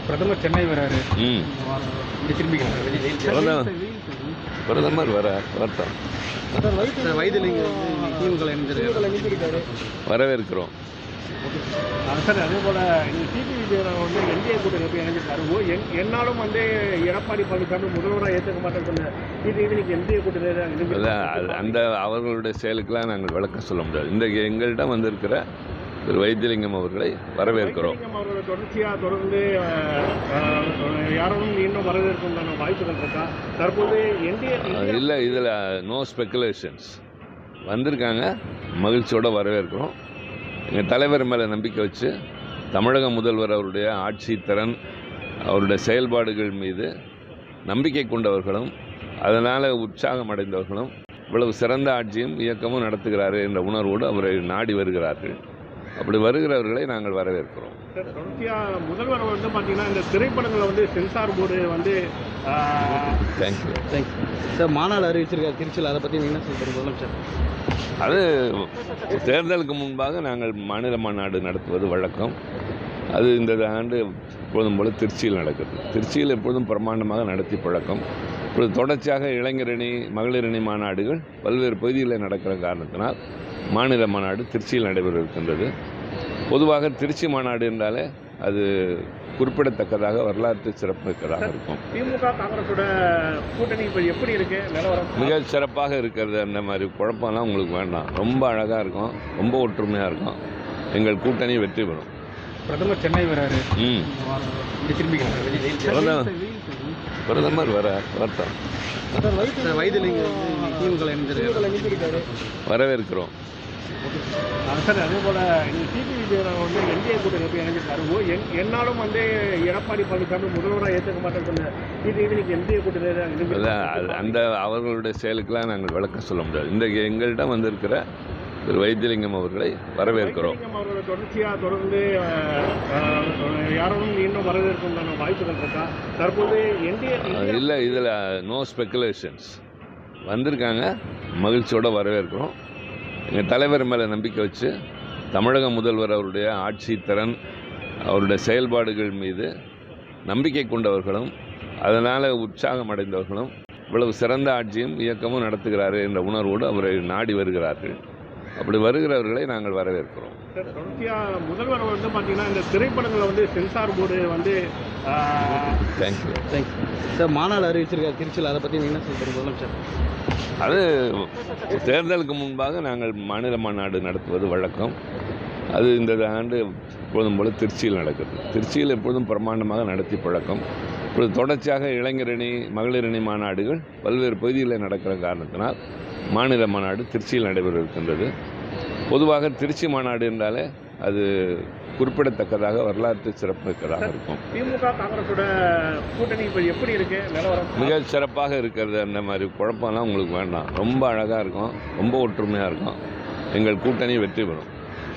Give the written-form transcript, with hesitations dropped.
பிரதமர் சென்னை வராரு. பிரதமர் வர வரட்டும். வைத்திலிங்கம் திமுக வரவேற்கிறோம். சார், அதே போல டிடி விஜயராவ் வந்து என்டிஏ கூட்டணி போய் இணைஞ்சிருக்காரு. என்னாலும் வந்து எடப்பாடி பழனிசாமி முதல்வராக ஏற்றுக்க மாட்டேன்னு சொன்ன இது இன்னைக்கு என்டிஏ கூட்டணி அந்த அவர்களுடைய செயலுக்கெல்லாம் நாங்கள் விளக்கம் சொல்ல முடியாது. இன்றைக்கு எங்கள்கிட்ட வந்திருக்கிற திரு வைத்திலிங்கம் அவர்களை வரவேற்கிறோம். அவரோட தொடர்ச்சியாக தொடர்ந்து யாரும் இன்னும் வரவேற்கும் வாய்ப்புகள் இருக்கா? தற்போது என்டிஏ இல்லை, இதில் நோ ஸ்பெகுலேஷன்ஸ். வந்திருக்காங்க, மகிழ்ச்சியோடு வரவேற்கிறோம். எங்கள் தலைவர் மேலே நம்பிக்கை வச்சு தமிழக முதல்வர் அவருடைய ஆட்சி திறன், அவருடைய செயல்பாடுகள் மீது நம்பிக்கை கொண்டவர்களும் அதனால் உற்சாகம் அடைந்தவர்களும் இவ்வளவு சிறந்த ஆட்சியும் இயக்கமும் நடத்துகிறாரு என்ற உணர்வோடு அவரை நாடி வருகிறார்கள். அப்படி வருகிறவர்களை நாங்கள் வரவேற்கிறோம். முதல்வர் வந்து பார்த்தீங்கன்னா இந்த திரைப்படங்களை வந்து சென்சார் போர்டு வந்து தேங்க்யூ சார் மாநாடு அறிவிச்சிருக்காரு திருச்சியில். அதை பற்றி என்ன சொல்லுங்கள் சார்? அது தேர்தலுக்கு முன்பாக நாங்கள் மாநில மாநாடு நடத்துவது வழக்கம். அது இந்த ஆண்டு எப்பொழுதும் போல திருச்சியில் நடக்குது. திருச்சியில் எப்பொழுதும் பிரமாண்டமாக நடத்தி பழக்கம். இப்பொழுது தொடர்ச்சியாக இளைஞரணி, மகளிரணி மாநாடுகள் பல்வேறு பகுதிகளில் நடக்கிற காரணத்தினால் மாநில மாநாடு திருச்சியில் நடைபெற இருக்கின்றது. பொதுவாக திருச்சி மாநாடு என்றாலே அது குறிப்பிடத்தக்கதாக வரலாற்று சிறப்புமிக்கதாக இருக்கும். திமுக காங்கிரஸோட கூட்டணி இப்போ எப்படி இருக்கு? நிலவரம் மிக சிறப்பாக இருக்கிறது. அந்த மாதிரி குழப்பம்லாம் உங்களுக்கு வேண்டாம். ரொம்ப அழகாக இருக்கும், ரொம்ப ஒற்றுமையாக இருக்கும். எங்கள் கூட்டணி வெற்றி பெறும். பிரதமர் சென்னை வராரு. பிரதமர் வரட்டும். வைத்திலிங்கம் திமுக வரவேற்கிறோம். சார், அதே போல டிடி விஜயராவ் வந்து என்டிஏ கூட்டணி போய் இணைஞ்சிருக்காரு. என்னாலும் வந்து எடப்பாடி பழனிசாமி முதல்வராக ஏற்றுக்க மாட்டேன்னு சொன்ன இது இன்னைக்கு என்டிஏ கூட்டணி அந்த அவர்களுடைய செயலுக்கெல்லாம் நாங்கள் விளக்கம் சொல்ல முடியாது. இன்றைக்கு எங்கள்கிட்ட வந்திருக்கிற திரு வைத்திலிங்கம் அவர்களை வரவேற்கிறோம். அவரோட தொடர்ச்சியாக தொடர்ந்து யாரும் இன்னும் வரவேற்கும் வாய்ப்புகள் இருக்கா? தற்போது என்டிஏ இல்லை, இதில் நோ ஸ்பெகுலேஷன்ஸ். வந்திருக்காங்க, மகிழ்ச்சியோடு வரவேற்கிறோம். எங்கள் தலைவர் மேலே நம்பிக்கை வச்சு தமிழக முதல்வர் அவருடைய ஆட்சி திறன், அவருடைய செயல்பாடுகள் மீது நம்பிக்கை கொண்டவர்களும் அதனால் உற்சாகம் அடைந்தவர்களும் இவ்வளவு சிறந்த ஆட்சியும் இயக்கமும் நடத்துகிறாரு என்ற உணர்வோடு அவரை நாடி வருகிறார்கள். அப்படி வருகிறவர்களை நாங்கள் வரவேற்கிறோம். முதல்வர் வந்து பார்த்தீங்கன்னா இந்த திரைப்படங்களை வந்து சென்சார் போர்டு வந்து தேங்க்யூ சார் மாநாடு அறிவிச்சிருக்காரு திருச்சியில். அதை பற்றி என்ன சொல்லுங்கள் சார்? அது தேர்தலுக்கு முன்பாக நாங்கள் மாநில மாநாடு நடத்துவது வழக்கம். அது இந்த ஆண்டு எப்பொழுதும் போல திருச்சியில் நடக்குது. திருச்சியில் எப்பொழுதும் பிரமாண்டமாக நடத்தி பழக்கம். இப்பொழுது தொடர்ச்சியாக இளைஞரணி, மகளிரணி மாநாடுகள் பல்வேறு பகுதிகளில் நடக்கிற காரணத்தினால் மாநில மாநாடு திருச்சியில் நடைபெற இருக்கின்றது. பொதுவாக திருச்சி மாநாடு என்றாலே அது குறிப்பிடத்தக்கதாக வரலாற்று சிறப்புமிக்கதாக இருக்கும். திமுக காங்கிரஸோட கூட்டணி இப்போ எப்படி இருக்கு? நிலவரம் மிக சிறப்பாக இருக்கிறது. அந்த மாதிரி குழப்பம்லாம் உங்களுக்கு வேண்டாம். ரொம்ப அழகாக இருக்கும், ரொம்ப ஒற்றுமையாக இருக்கும். எங்கள் கூட்டணி வெற்றி பெறும்.